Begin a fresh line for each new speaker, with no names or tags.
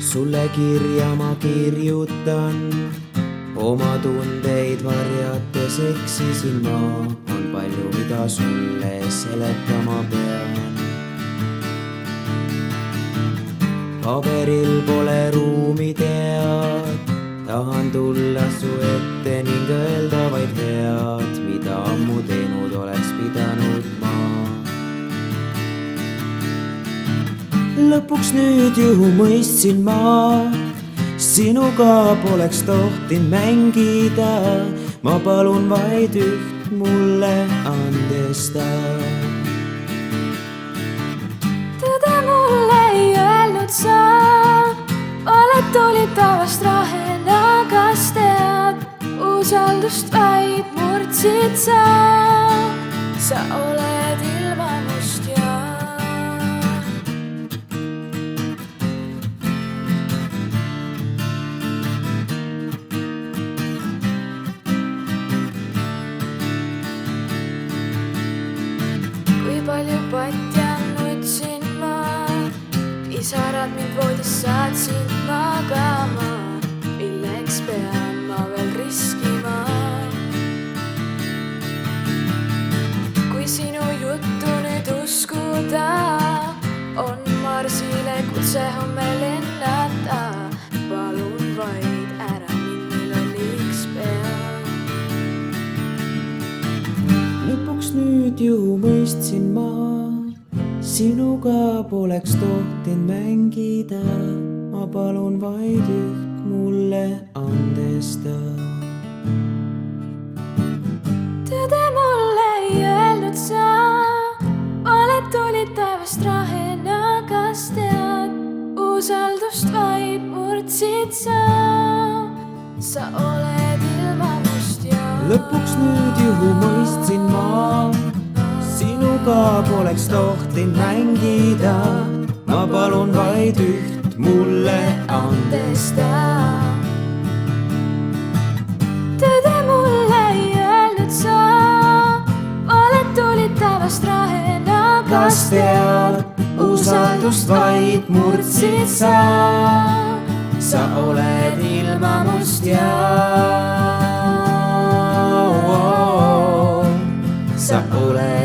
Sulle kirja ma kirjutan, oma tundeid varjates eksisin ma. On palju, mida sulle seletama pean. Paberil pole ruumi tead, tahan tulla su ette ning öelda vaid head, mida ammu teinud oleks pidanud ma. Lõpuks nüüd ju mõistsin ma, sinuga poleks tohtinud mängida. Ma palun vaid üht, mulle andesta.
Tõde mulle ei öelnud sa, oled tulid tavast rahena, kas tead, usaldust vaid murdsid sa. Sa oled ilma must ja palju patja nutsin ma, pisarad mind voodis saatsid magama. Milleks pean ma veel riskima? Kui sinu juttu nüüd uskuda, on Marsile kutse homme lennata. Palun vaid ära mind lolliks pea.
Lõpuks nüüd ju mõistsin ma, sinuga poleks tohtinud mängida. Ma palun vaid üht, mulle andesta.
Tõde mulle ei öelnud sa, oled tulid taevast rahena, kas tead, usaldust vaid murdsid sa. Sa oled ilma must ja
Lõpuks nüüd ju mõistsin ma, sinuga poleks tohtinud mängida. Ma palun vaid üht, mulle andesta.
Tõde mulle ei öelnud sa, oled tulid taevast rahena,
Kas tead, usaldust vaid murdsid sa. Sa oled ilma must ja sa oled